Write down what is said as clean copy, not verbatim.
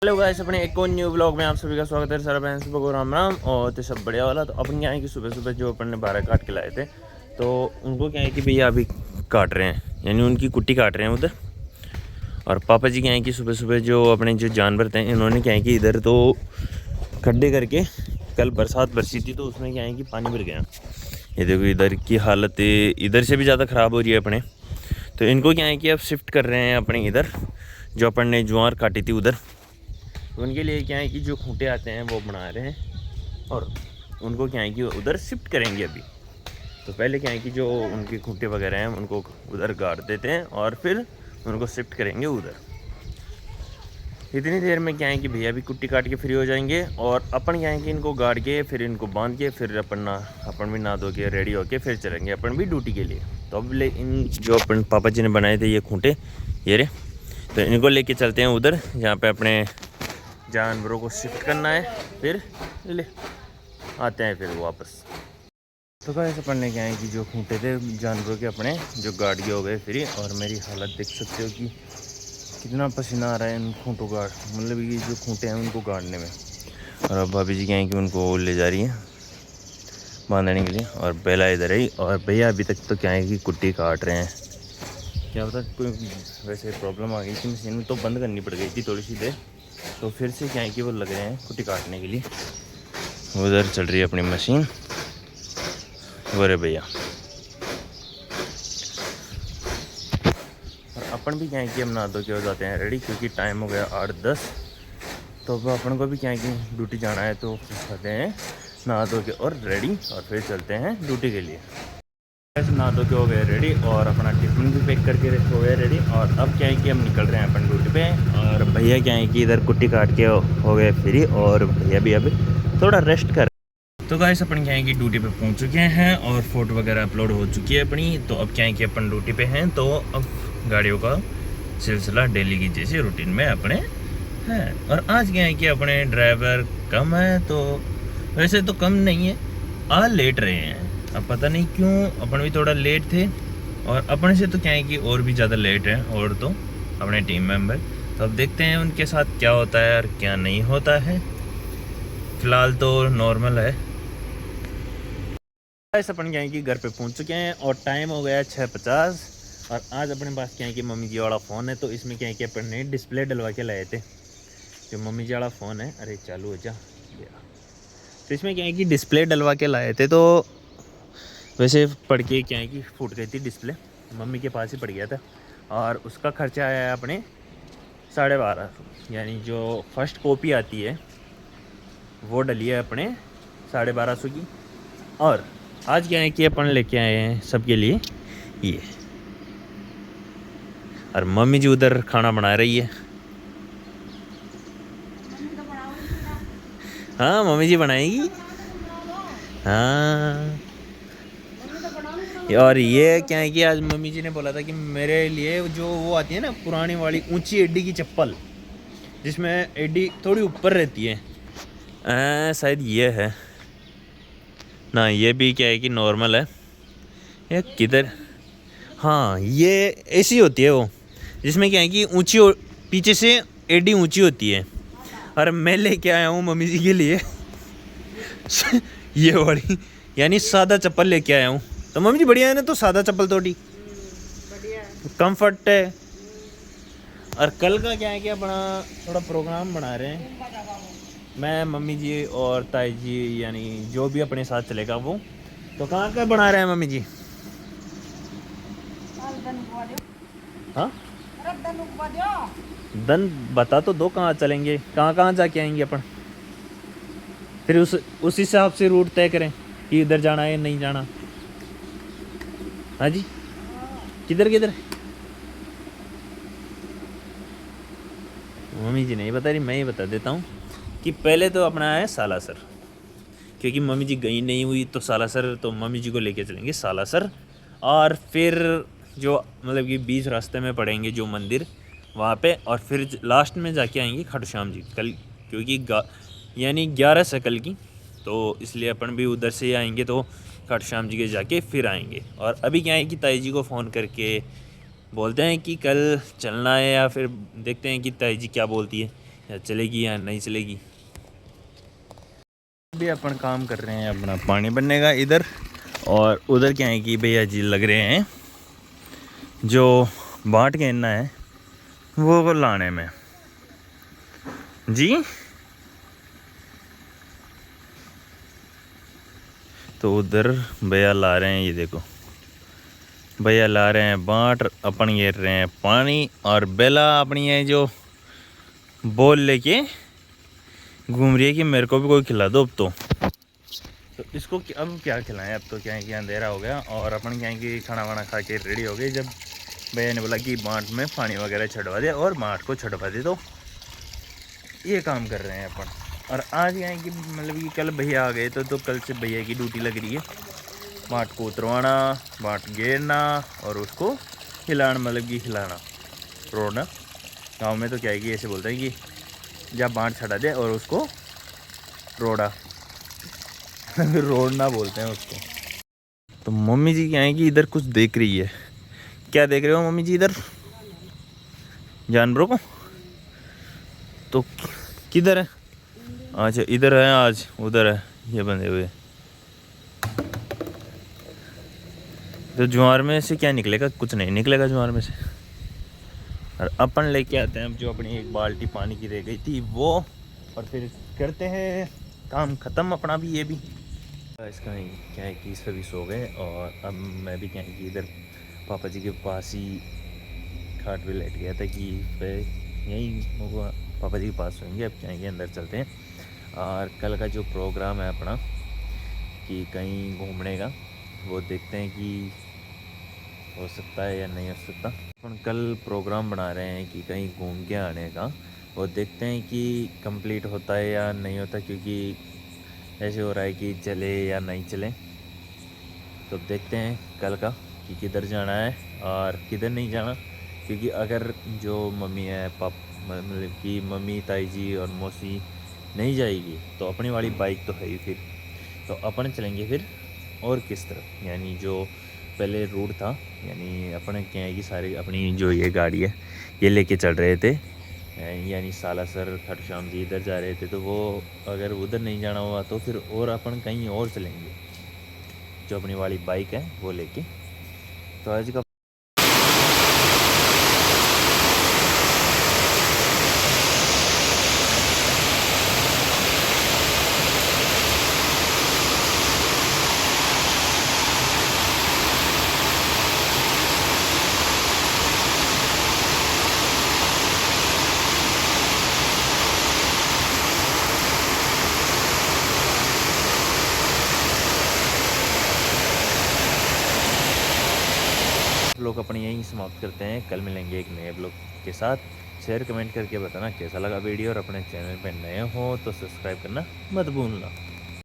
Hello guys, अपने एक और न्यू ब्लॉग में आप सभी का स्वागत है। सारा बहन सुबह को राम राम। और तो सब बढ़िया वाला। तो अपन क्या है कि सुबह सुबह जो अपन ने 12 काट के लाए थे, तो उनको क्या है कि भैया अभी काट रहे हैं, यानी उनकी कुट्टी काट रहे हैं उधर। और पापा जी क्या है कि सुबह सुबह जो अपने जो जानवर थे, इन्होंने क्या है कि इधर तो खड्डे करके, कल बरसात बरसी थी तो उसमें क्या है कि पानी भर गया। ये देखो इधर की हालत इधर से भी ज़्यादा ख़राब हो रही है अपने। तो इनको क्या है कि अब शिफ्ट कर रहे हैं अपने इधर, जो अपन ने ज्वार काटी थी उधर। तो उनके लिए क्या है कि जो खूंटे आते हैं वो बना रहे हैं, और उनको क्या है कि उधर शिफ्ट करेंगे अभी। तो पहले क्या है कि जो उनके खूंटे वगैरह हैं उनको उधर गाड़ देते हैं और फिर उनको शिफ्ट करेंगे उधर। इतनी देर में क्या है कि भैया भी कुट्टी काट के फ्री हो जाएंगे, और अपन क्या है कि इनको गाड़ के फिर इनको बांध के फिर अपन भी नहा धो के रेडी होके फिर चलेंगे अपन भी ड्यूटी के लिए। तो अब इन जो अपन पापा जी ने बनाए थे ये खूंटे, ये रे, तो इनको लेके चलते हैं उधर जहाँ पे अपने जानवरों को शिफ्ट करना है, फिर ले आते हैं फिर वापस। तो क्या ऐसा पढ़ने के आए कि जो खूंटे थे जानवरों के अपने, जो गाड़ियाँ हो गए फ्री। और मेरी हालत देख सकते हो कि कितना पसीना आ रहा है इन खूंटों का, मतलब ये जो खूंटे हैं उनको गाड़ने में। और अब भाभी जी क्या है कि उनको ले जा रही है बांधने के लिए, और बेला इधर ही। और भैया अभी तक तो क्या है कि कुट्टी काट रहे हैं। क्या पता कोई वैसे प्रॉब्लम आ गई थी, मशीन तो बंद करनी पड़ गई थी थोड़ी सी देर, तो फिर से क्या है कि वो लग रहे हैं कुट्टी काटने के लिए। उधर चल रही है अपनी मशीन, वो रे भैया। और अपन भी क्या है कि हम नहा धो के हो जाते हैं रेडी, क्योंकि टाइम हो गया 8-10। तो अब अपन को भी क्या है कि ड्यूटी जाना है, तो कहते हैं नहा धो के और रेडी, और फिर चलते हैं ड्यूटी के लिए। ऐसे नहा धो के हो गए रेडी, और अपना टिफिन भी पैक करके हो गए रेडी। और अब क्या है कि हम निकल रहे हैं अपन ड्यूटी पे। और भैया क्या है कि इधर कुट्टी काट के हो गए फ्री, और भैया भी अभी थोड़ा रेस्ट कर। तो गाइस अपन क्या है कि ड्यूटी पे पहुंच चुके हैं, और फोटो वगैरह अपलोड हो चुकी है अपनी। तो अब क्या है कि अपन ड्यूटी पे हैं, तो अब गाड़ियों का सिलसिला डेली की जैसे रूटीन में अपने हैं। और आज क्या है कि अपने ड्राइवर कम है, तो वैसे तो कम नहीं है, आज लेट रहे हैं। अब पता नहीं क्यों, अपन भी थोड़ा लेट थे, और अपन से तो क्या है कि और भी ज़्यादा लेट हैं और तो अपने टीम मेंबर। तो अब देखते हैं उनके साथ क्या होता है और क्या नहीं होता है। फ़िलहाल तो नॉर्मल है। ऐसा अपन क्या है कि घर पे पहुंच चुके हैं, और टाइम हो गया 6:50। और आज अपने पास क्या है कि मम्मी जी वाला फ़ोन है, तो इसमें क्या है कि अपन ने डिस्प्ले डलवा के लाए थे। जो मम्मी जी वाला फ़ोन है, अरे चालू हो जा गया। तो इसमें क्या है कि डिस्प्ले डलवा के लाए थे, तो वैसे पड़ के क्या है कि फूट गई थी डिस्प्ले, मम्मी के पास ही पड़ गया था। और उसका खर्चा आया है अपने 1250, यानी जो फर्स्ट कॉपी आती है वो डली है अपने 1250 की। और आज क्या है कि अपन लेके आए हैं सबके लिए ये, और मम्मी जी उधर खाना बना रही है। हाँ मम्मी जी बनाएगी। हाँ, और ये क्या है कि आज मम्मी जी ने बोला था कि मेरे लिए जो वो आती है ना पुरानी वाली ऊंची एडी की चप्पल, जिसमें एडी थोड़ी ऊपर रहती है, शायद ये है ना। ये भी क्या है कि नॉर्मल है, ये किधर, हाँ ये ऐसी होती है वो, जिसमें क्या है कि ऊंची पीछे से एडी ऊंची होती है। और मैं लेके आया हूँ मम्मी जी के लिए ये वाली, यानी सादा चप्पल लेके आया हूँ। तो मम्मी जी बढ़िया है ना, तो सादा चप्पल थोड़ी कंफर्ट है। और कल का क्या है कि अपना थोड़ा प्रोग्राम बना रहे हैं, मैं मम्मी जी और ताई जी, यानी जो भी अपने साथ चलेगा वो। तो कहाँ का बना रहे हैं मम्मी जी? हाँ, दन बता तो दो, कहाँ चलेंगे, कहाँ कहाँ जाके आएंगे अपन, फिर उस हिसाब से रूट तय करें कि इधर जाना है नहीं जाना। हाँ जी, किधर किधर? मम्मी जी नहीं बता रही, मैं ही बता देता हूँ कि पहले तो अपना है सालासर, क्योंकि मम्मी जी गई नहीं हुई तो सालासर, तो मम्मी जी को लेके चलेंगे सालासर। और फिर जो मतलब कि बीच रास्ते में पड़ेंगे जो मंदिर वहाँ पे, और फिर लास्ट में जाके आएंगे खाटू श्याम जी कल, क्योंकि यानी 11 से कल की, तो इसलिए अपन भी उधर से आएंगे, तो खाटू श्याम जी के जाके फिर आएंगे। और अभी क्या है कि ताई जी को फ़ोन करके बोलते हैं कि कल चलना है, या फिर देखते हैं कि ताई जी क्या बोलती है, या चलेगी या नहीं चलेगी। अभी अपन काम कर रहे हैं अपना पानी बनने का इधर, और उधर क्या है कि भैया जी लग रहे हैं जो बाट कहना है वो लाने में जी। तो उधर भैया ला रहे हैं, ये देखो भैया ला रहे हैं बाट, अपन घेर रहे हैं पानी, और बेला अपनी है जो बोल लेके घूम रही है कि मेरे को भी कोई खिला दो अब तो इसको अब क्या खिलाएं। अब तो क्या है कि अंधेरा हो गया और अपन क्या है कि खाना वाना खा के रेडी हो गए, जब भैया ने बोला कि बाट में पानी वगैरह छड़वा दे और बाट को छड़वा दे, तो ये काम कर रहे हैं अपन। और आज क्या है कि मतलब कि कल भैया आ गए तो कल से भैया की ड्यूटी लग रही है बाट को उतरवाना, बाट घेरना और उसको हिलाना, मतलब कि हिलाना रोड़ना। गाँव में तो क्या है कि ऐसे बोलते हैं कि जब बाट छड़ा दे और उसको रोड़ा रोड़ना बोलते हैं उसको। तो मम्मी जी क्या है कि इधर कुछ देख रही है। क्या देख रहे हो मम्मी जी इधर? जानवरों को? तो किधर है? अच्छा इधर है, आज उधर है ये बंधे हुए। तो ज्वार में से क्या निकलेगा? कुछ नहीं निकलेगा ज्वार में से। और अपन लेके आते हैं अब जो अपनी एक बाल्टी पानी की रह गई थी वो, और फिर करते हैं काम ख़त्म अपना भी। ये भी इसका क्या है कि सभी सो गए, और अब मैं भी क्या है कि इधर पापा जी के पास ही खाट पे लेट गया था कि फिर यहीं होगा पापा जी के पास होंगे। अब क्या है कि अंदर चलते हैं, और कल का जो प्रोग्राम है अपना कि कहीं घूमने का, वो देखते हैं कि हो सकता है या नहीं हो सकता। अपन कल प्रोग्राम बना रहे हैं कि कहीं घूम के आने का, वो देखते हैं कि कंप्लीट होता है या नहीं होता, क्योंकि ऐसे हो रहा है कि चले या नहीं चले। तो देखते हैं कल का कि किधर जाना है और किधर नहीं जाना, क्योंकि अगर जो मम्मी है मतलब कि मम्मी ताई जी और मौसी नहीं जाएगी तो अपनी वाली बाइक तो है ही, फिर तो अपन चलेंगे फिर और किस तरफ, यानी जो पहले रूट था, यानी अपन क्या है कि सारी अपनी जो ये गाड़ी है ये लेके चल रहे थे, यानी सालासर खटश्याम जी इधर जा रहे थे। तो वो अगर उधर नहीं जाना हुआ तो फिर और अपन कहीं और चलेंगे, जो अपनी वाली बाइक है वो लेके। तो आज का ब्लॉग अपनी यहीं समाप्त करते हैं। कल मिलेंगे एक नए ब्लॉग के साथ। शेयर कमेंट करके बताना कैसा लगा वीडियो, और अपने चैनल पे नए हो तो सब्सक्राइब करना मत भूलना।